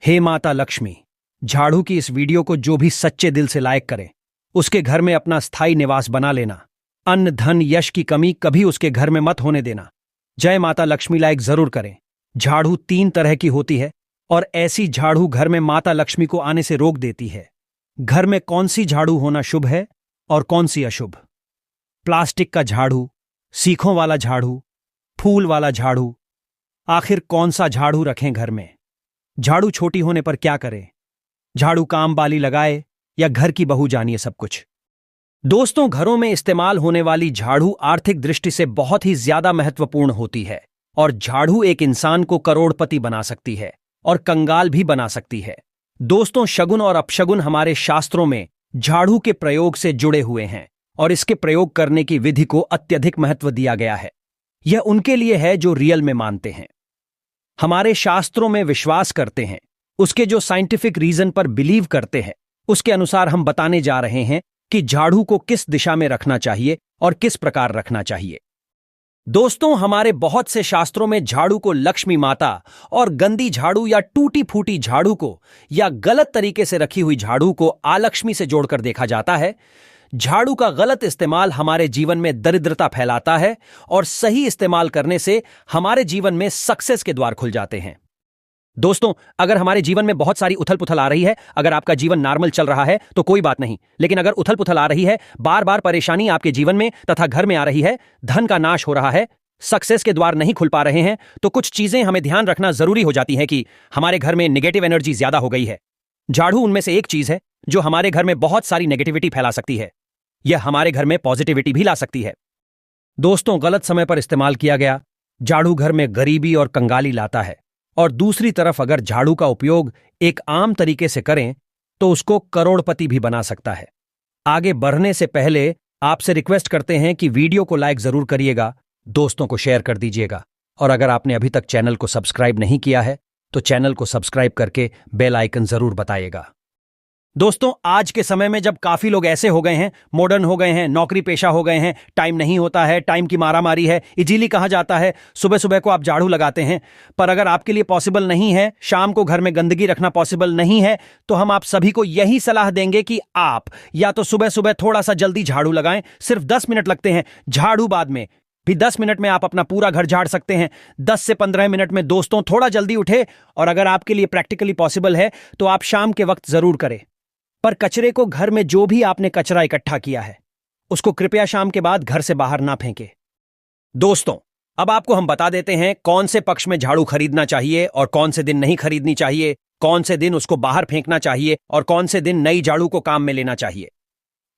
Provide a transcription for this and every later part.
हे माता लक्ष्मी, झाड़ू की इस वीडियो को जो भी सच्चे दिल से लाइक करे, उसके घर में अपना स्थायी निवास बना लेना। अन्न धन यश की कमी कभी उसके घर में मत होने देना। जय माता लक्ष्मी लाइक जरूर करें। झाड़ू 3 तरह की होती है और ऐसी झाड़ू घर में माता लक्ष्मी को आने से रोक देती है। घर में कौन सी झाड़ू होना शुभ है और कौन सी अशुभ? प्लास्टिक का झाड़ू, सीखों वाला झाड़ू, फूल वाला झाड़ू, आखिर कौन सा झाड़ू रखें घर में? झाड़ू छोटी होने पर क्या करें? झाड़ू काम वाली लगाए या घर की बहू? जानिए सब कुछ। दोस्तों, घरों में इस्तेमाल होने वाली झाड़ू आर्थिक दृष्टि से बहुत ही ज्यादा महत्वपूर्ण होती है और झाड़ू एक इंसान को करोड़पति बना सकती है और कंगाल भी बना सकती है। दोस्तों, शगुन और अपशगुन हमारे शास्त्रों में झाड़ू के प्रयोग से जुड़े हुए हैं और इसके प्रयोग करने की विधि को अत्यधिक महत्व दिया गया है। यह उनके लिए है जो रियल में मानते हैं, हमारे शास्त्रों में विश्वास करते हैं, उसके जो साइंटिफिक रीजन पर बिलीव करते हैं, उसके अनुसार हम बताने जा रहे हैं कि झाड़ू को किस दिशा में रखना चाहिए और किस प्रकार रखना चाहिए। दोस्तों, हमारे बहुत से शास्त्रों में झाड़ू को लक्ष्मी माता और गंदी झाड़ू या टूटी फूटी झाड़ू को या गलत तरीके से रखी हुई झाड़ू को अलक्ष्मी से जोड़कर देखा जाता है। झाड़ू का गलत इस्तेमाल हमारे जीवन में दरिद्रता फैलाता है और सही इस्तेमाल करने से हमारे जीवन में सक्सेस के द्वार खुल जाते हैं। दोस्तों, अगर हमारे जीवन में बहुत सारी उथल पुथल आ रही है, अगर आपका जीवन नॉर्मल चल रहा है तो कोई बात नहीं, लेकिन अगर उथल पुथल आ रही है, बार बार परेशानी आपके जीवन में तथा घर में आ रही है, धन का नाश हो रहा है, सक्सेस के द्वार नहीं खुल पा रहे हैं, तो कुछ चीजें हमें ध्यान रखना जरूरी हो जाती है कि हमारे घर में नेगेटिव एनर्जी ज्यादा हो गई है। झाड़ू उनमें से एक चीज है जो हमारे घर में बहुत सारी नेगेटिविटी फैला सकती है। यह हमारे घर में पॉजिटिविटी भी ला सकती है। दोस्तों, गलत समय पर इस्तेमाल किया गया झाड़ू घर में गरीबी और कंगाली लाता है और दूसरी तरफ अगर झाड़ू का उपयोग एक आम तरीके से करें तो उसको करोड़पति भी बना सकता है। आगे बढ़ने से पहले आपसे रिक्वेस्ट करते हैं कि वीडियो को लाइक जरूर करिएगा, दोस्तों को शेयर कर दीजिएगा और अगर आपने अभी तक चैनल को सब्सक्राइब नहीं किया है तो चैनल को सब्सक्राइब करके बेल आइकन जरूर बताइएगा। दोस्तों, आज के समय में जब काफी लोग ऐसे हो गए हैं, मॉडर्न हो गए हैं, नौकरी पेशा हो गए हैं, टाइम नहीं होता है, टाइम की मारामारी है, इजीली कहा जाता है सुबह सुबह को आप झाड़ू लगाते हैं, पर अगर आपके लिए पॉसिबल नहीं है, शाम को घर में गंदगी रखना पॉसिबल नहीं है, तो हम आप सभी को यही सलाह देंगे कि आप या तो सुबह सुबह थोड़ा सा जल्दी झाड़ू लगाएं। सिर्फ 10 मिनट लगते हैं, झाड़ू बाद में भी 10 मिनट में आप अपना पूरा घर झाड़ सकते हैं। 10 से 15 मिनट में दोस्तों थोड़ा जल्दी उठे और अगर आपके लिए प्रैक्टिकली पॉसिबल है तो आप शाम के वक्त जरूर करें। पर कचरे को, घर में जो भी आपने कचरा इकट्ठा किया है उसको कृपया शाम के बाद घर से बाहर ना फेंके। दोस्तों, अब आपको हम बता देते हैं कौन से पक्ष में झाड़ू खरीदना चाहिए और कौन से दिन नहीं खरीदनी चाहिए, कौन से दिन उसको बाहर फेंकना चाहिए और कौन से दिन नई झाड़ू को काम में लेना चाहिए।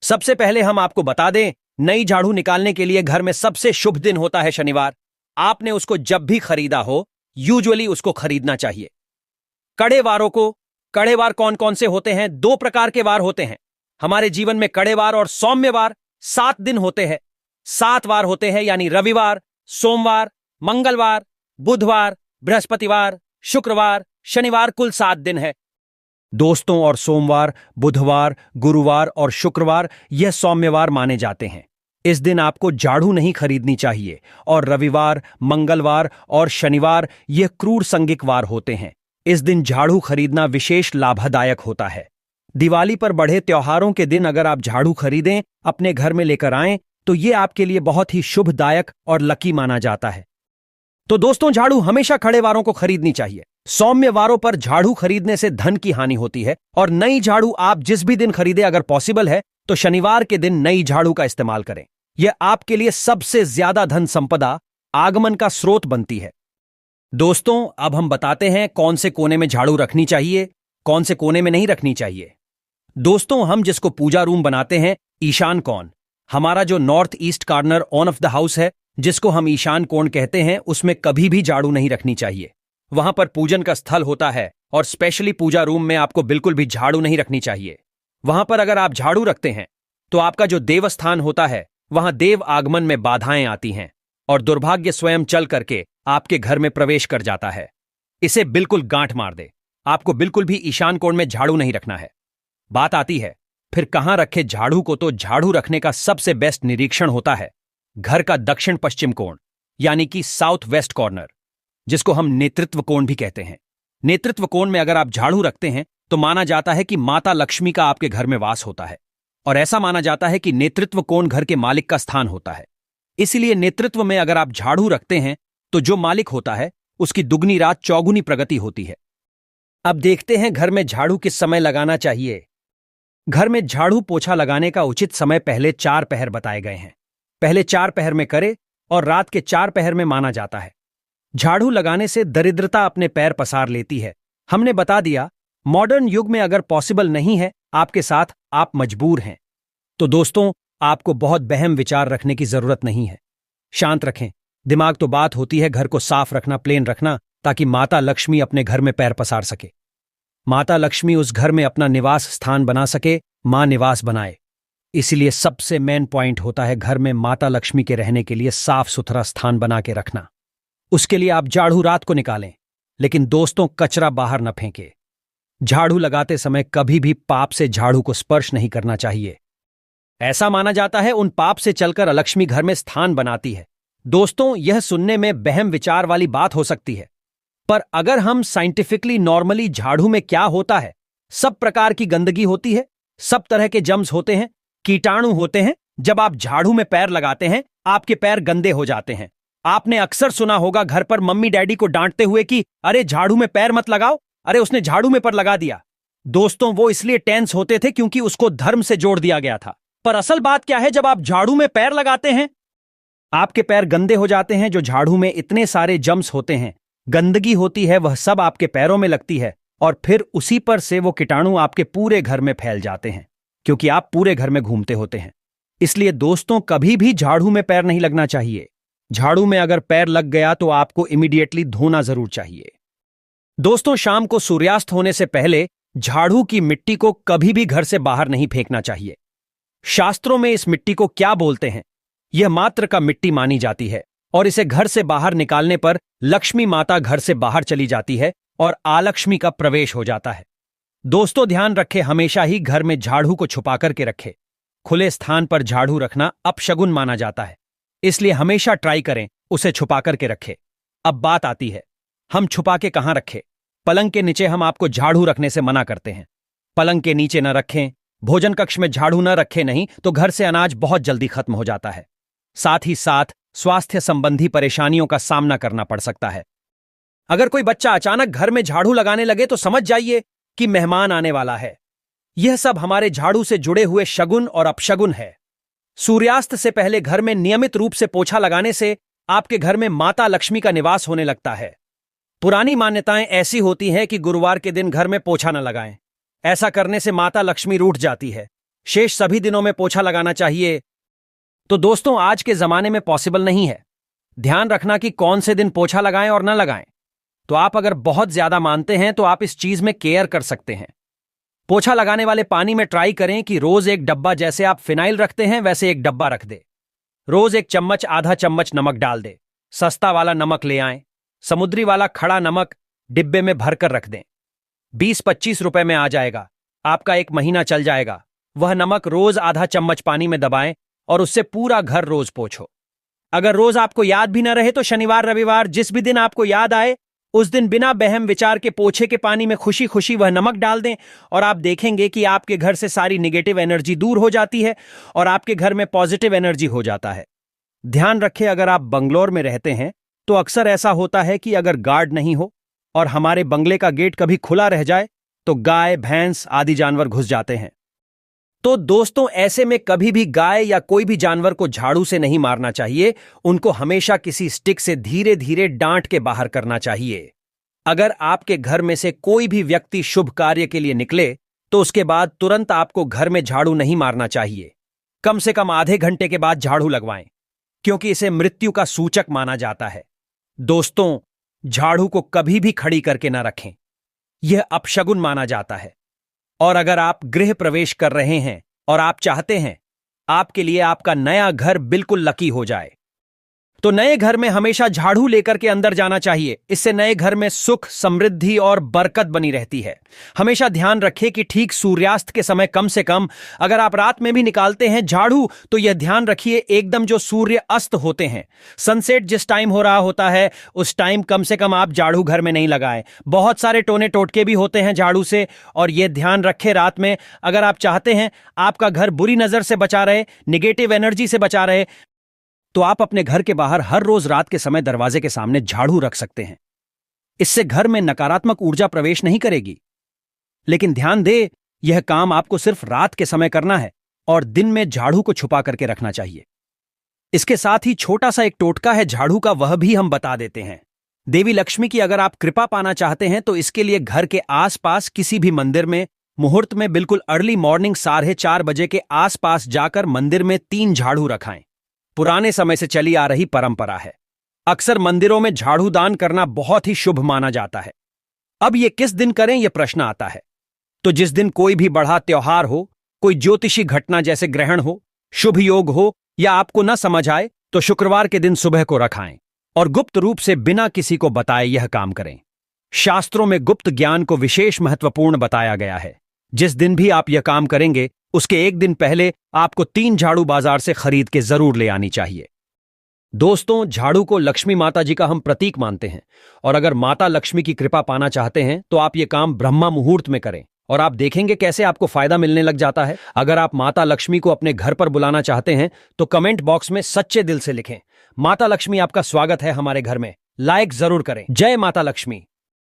सबसे पहले हम आपको बता दें, नई झाड़ू निकालने के लिए घर में सबसे शुभ दिन होता है शनिवार। आपने उसको जब भी खरीदा हो यूजुअली उसको खरीदना चाहिए। कड़े वारों को, कड़े वार कौन कौन से होते हैं? 2 प्रकार के वार होते हैं हमारे जीवन में, कड़े वार और सौम्य वार। 7 दिन होते हैं, 7 वार होते हैं, यानी रविवार, सोमवार, मंगलवार, बुधवार, बृहस्पतिवार, शुक्रवार, शनिवार, कुल 7 दिन है। दोस्तों, और सोमवार, बुधवार, गुरुवार और शुक्रवार यह सौम्यवार माने जाते हैं। इस दिन आपको झाड़ू नहीं खरीदनी चाहिए और रविवार, मंगलवार और शनिवार यह क्रूर संगिक वार होते हैं। इस दिन झाड़ू खरीदना विशेष लाभदायक होता है। दिवाली पर बड़े त्योहारों के दिन अगर आप झाड़ू खरीदें, अपने घर में लेकर आएं, तो यह आपके लिए बहुत ही शुभदायक और लकी माना जाता है। तो दोस्तों, झाड़ू हमेशा खड़े वारों को खरीदनी चाहिए। सौम्य वारों पर झाड़ू खरीदने से धन की हानि होती है और नई झाड़ू आप जिस भी दिन खरीदे, अगर पॉसिबल है तो शनिवार के दिन नई झाड़ू का इस्तेमाल करें। यह आपके लिए सबसे ज्यादा धन संपदा आगमन का स्रोत बनती है। दोस्तों, अब हम बताते हैं कौन से कोने में झाड़ू रखनी चाहिए, कौन से कोने में नहीं रखनी चाहिए। दोस्तों, हम जिसको पूजा रूम बनाते हैं, ईशान कोण, हमारा जो north east corner on off the house है, जिसको हम ईशान कोण कहते हैं, उसमें कभी भी झाड़ू नहीं रखनी चाहिए। वहां पर पूजन का स्थल होता है और स्पेशली पूजा रूम में आपको बिल्कुल भी झाड़ू नहीं रखनी चाहिए। वहां पर अगर आप झाड़ू रखते हैं तो आपका जो देवस्थान होता है, वहां देव आगमन में बाधाएं आती हैं और दुर्भाग्य स्वयं चल करके आपके घर में प्रवेश कर जाता है। इसे बिल्कुल गांठ मार दे। आपको बिल्कुल भी ईशान कोण में झाड़ू नहीं रखना है। बात आती है फिर कहां रखे झाड़ू को, तो झाड़ू रखने का सबसे बेस्ट निरीक्षण होता है घर का दक्षिण पश्चिम कोण, यानी कि साउथ वेस्ट कॉर्नर, जिसको हम नेतृत्व कोण भी कहते हैं। नेतृत्व कोण में अगर आप झाड़ू रखते हैं तो माना जाता है कि माता लक्ष्मी का आपके घर में वास होता है, और ऐसा माना जाता है कि नेतृत्व कोण घर के मालिक का स्थान होता है। इसलिए नेतृत्व में अगर आप झाड़ू रखते हैं तो जो मालिक होता है उसकी दुगनी रात चौगुनी प्रगति होती है। अब देखते हैं घर में झाड़ू किस समय लगाना चाहिए। घर में झाड़ू पोछा लगाने का उचित समय पहले 4 पहर बताए गए हैं। पहले 4 पहर में करे और रात के 4 पहर में माना जाता है। झाड़ू लगाने से दरिद्रता अपने पैर पसार लेती है। हमने बता दिया, मॉडर्न युग में अगर पॉसिबल नहीं है आपके साथ, आप मजबूर हैं। तो दोस्तों, आपको बहुत बहम विचार रखने की जरूरत नहीं है। शांत रखें दिमाग। तो बात होती है घर को साफ रखना, प्लेन रखना, ताकि माता लक्ष्मी अपने घर में पैर पसार सके। माता लक्ष्मी उस घर में अपना निवास स्थान बना सके, मां निवास बनाए। इसलिए सबसे मेन पॉइंट होता है घर में माता लक्ष्मी के रहने के लिए साफ सुथरा स्थान बना के रखना। उसके लिए आप झाड़ू रात को निकालें, लेकिन दोस्तों कचरा बाहर न फेंके। झाड़ू लगाते समय कभी भी पाप से झाड़ू को स्पर्श नहीं करना चाहिए। ऐसा माना जाता है उन पाप से चलकर अलक्ष्मी घर में स्थान बनाती है। दोस्तों, यह सुनने में बहम विचार वाली बात हो सकती है, पर अगर हम साइंटिफिकली नॉर्मली झाड़ू में क्या होता है, सब प्रकार की गंदगी होती है, सब तरह के जम्स होते हैं, कीटाणु होते हैं। जब आप झाड़ू में पैर लगाते हैं आपके पैर गंदे हो जाते हैं। आपने अक्सर सुना होगा घर पर मम्मी डैडी को डांटते हुए कि अरे झाड़ू में पैर मत लगाओ, अरे उसने झाड़ू में पर लगा दिया। दोस्तों, वो इसलिए टेंस होते थे क्योंकि उसको धर्म से जोड़ दिया गया था। पर असल बात क्या है, जब आप झाड़ू में पैर लगाते हैं आपके पैर गंदे हो जाते हैं। जो झाड़ू में इतने सारे जम्स होते हैं, गंदगी होती है, वह सब आपके पैरों में लगती है और फिर उसी पर से वो कीटाणु आपके पूरे घर में फैल जाते हैं, क्योंकि आप पूरे घर में घूमते होते हैं। इसलिए दोस्तों, कभी भी झाड़ू में पैर नहीं लगना चाहिए। झाड़ू में अगर पैर लग गया तो आपको इमीडिएटली धोना जरूर चाहिए। दोस्तों, शाम को सूर्यास्त होने से पहले झाड़ू की मिट्टी को कभी भी घर से बाहर नहीं फेंकना चाहिए। शास्त्रों में इस मिट्टी को क्या बोलते हैं, यह मात्र का मिट्टी मानी जाती है और इसे घर से बाहर निकालने पर लक्ष्मी माता घर से बाहर चली जाती है और आलक्ष्मी का प्रवेश हो जाता है। दोस्तों, ध्यान रखें, हमेशा ही घर में झाड़ू को छुपा करके रखें। खुले स्थान पर झाड़ू रखना अपशगुन माना जाता है, इसलिए हमेशा ट्राई करें उसे छुपा करके रखें। अब बात आती है, हम छुपा के कहां रखें। पलंग के नीचे हम आपको झाड़ू रखने से मना करते हैं। पलंग के नीचे न रखें। भोजन कक्ष में झाड़ू न रखें, नहीं तो घर से अनाज बहुत जल्दी खत्म हो जाता है। साथ ही साथ स्वास्थ्य संबंधी परेशानियों का सामना करना पड़ सकता है। अगर कोई बच्चा अचानक घर में झाड़ू लगाने लगे तो समझ जाइए कि मेहमान आने वाला है। यह सब हमारे झाड़ू से जुड़े हुए शगुन और अपशगुन है। सूर्यास्त से पहले घर में नियमित रूप से पोछा लगाने से आपके घर में माता लक्ष्मी का निवास होने लगता है। पुरानी मान्यताएं ऐसी होती हैं कि गुरुवार के दिन घर में पोछा न लगाएं। ऐसा करने से माता लक्ष्मी रूठ जाती है। शेष सभी दिनों में पोछा लगाना चाहिए। तो दोस्तों, आज के जमाने में पॉसिबल नहीं है। ध्यान रखना कि कौन से दिन पोछा लगाएं और न लगाएं। तो आप अगर बहुत ज्यादा मानते हैं तो आप इस चीज में केयर कर सकते हैं। पोछा लगाने वाले पानी में ट्राई करें कि रोज एक डब्बा, जैसे आप फिनाइल रखते हैं वैसे एक डब्बा रख दे। रोज 1 चम्मच आधा चम्मच नमक डाल दे। सस्ता वाला नमक ले आएं। समुद्री वाला खड़ा नमक डिब्बे में भरकर रख दें। 20-25 रुपए में आ जाएगा। आपका 1 महीना चल जाएगा। वह नमक रोज आधा चम्मच पानी में दबाएं और उससे पूरा घर रोज पोंछो। अगर रोज आपको याद भी न रहे तो शनिवार रविवार जिस भी दिन आपको याद आए उस दिन बिना बहम विचार के पोछे के पानी में खुशी खुशी वह नमक डाल दें और आप देखेंगे कि आपके घर से सारी नेगेटिव एनर्जी दूर हो जाती है और आपके घर में पॉजिटिव एनर्जी हो जाता है। ध्यान रखें, अगर आप बंगलोर में रहते हैं तो अक्सर ऐसा होता है कि अगर गार्ड नहीं हो और हमारे बंगले का गेट कभी खुला रह जाए तो गाय भैंस आदि जानवर घुस जाते हैं। तो दोस्तों, ऐसे में कभी भी गाय या कोई भी जानवर को झाड़ू से नहीं मारना चाहिए। उनको हमेशा किसी स्टिक से धीरे धीरे डांट के बाहर करना चाहिए। अगर आपके घर में से कोई भी व्यक्ति शुभ कार्य के लिए निकले तो उसके बाद तुरंत आपको घर में झाड़ू नहीं मारना चाहिए। कम से कम आधे घंटे के बाद झाड़ू लगवाएं, क्योंकि इसे मृत्यु का सूचक माना जाता है। दोस्तों, झाड़ू को कभी भी खड़ी करके ना रखें, यह अपशगुन माना जाता है। और अगर आप गृह प्रवेश कर रहे हैं और आप चाहते हैं आपके लिए आपका नया घर बिल्कुल लकी हो जाए, तो नए घर में हमेशा झाड़ू लेकर के अंदर जाना चाहिए। इससे नए घर में सुख, समृद्धि और बरकत बनी रहती है। हमेशा ध्यान रखें कि ठीक सूर्यास्त के समय कम से कम, अगर आप रात में भी निकालते हैं झाड़ू, तो यह ध्यान रखिए एकदम जो सूर्य अस्त होते हैं, सनसेट जिस टाइम हो रहा होता है उस टाइम कम से कम आप झाड़ू घर में नहीं लगाएं। बहुत सारे टोने टोटके भी होते हैं झाड़ू से, और यह ध्यान रखें रात में अगर आप चाहते हैं आपका घर बुरी नजर से बचा रहे, निगेटिव एनर्जी से बचा रहे, तो आप अपने घर के बाहर हर रोज रात के समय दरवाजे के सामने झाड़ू रख सकते हैं। इससे घर में नकारात्मक ऊर्जा प्रवेश नहीं करेगी। लेकिन ध्यान दे, यह काम आपको सिर्फ रात के समय करना है और दिन में झाड़ू को छुपा करके रखना चाहिए। इसके साथ ही छोटा सा एक टोटका है झाड़ू का, वह भी हम बता देते हैं। देवी लक्ष्मी की अगर आप कृपा पाना चाहते हैं तो इसके लिए घर के आसपास किसी भी मंदिर में मुहूर्त में बिल्कुल अर्ली मॉर्निंग 4:30 बजे के आसपास जाकर मंदिर में 3 झाड़ू रखाएं। पुराने समय से चली आ रही परंपरा है। अक्सर मंदिरों में झाड़ू दान करना बहुत ही शुभ माना जाता है। अब ये किस दिन करें, यह प्रश्न आता है। तो जिस दिन कोई भी बड़ा त्योहार हो, कोई ज्योतिषी घटना जैसे ग्रहण हो, शुभ योग हो, या आपको न समझ आए तो शुक्रवार के दिन सुबह को रखाएं और गुप्त रूप से बिना किसी को बताए यह काम करें। शास्त्रों में गुप्त ज्ञान को विशेष महत्वपूर्ण बताया गया है। जिस दिन भी आप यह काम करेंगे उसके एक दिन पहले आपको 3 झाड़ू बाजार से खरीद के जरूर ले आनी चाहिए। दोस्तों, झाड़ू को लक्ष्मी माता जी का हम प्रतीक मानते हैं, और अगर माता लक्ष्मी की कृपा पाना चाहते हैं तो आप ये काम ब्रह्मा मुहूर्त में करें और आप देखेंगे कैसे आपको फायदा मिलने लग जाता है। अगर आप माता लक्ष्मी को अपने घर पर बुलाना चाहते हैं तो कमेंट बॉक्स में सच्चे दिल से लिखें, माता लक्ष्मी आपका स्वागत है हमारे घर में। लाइक जरूर करें। जय माता लक्ष्मी।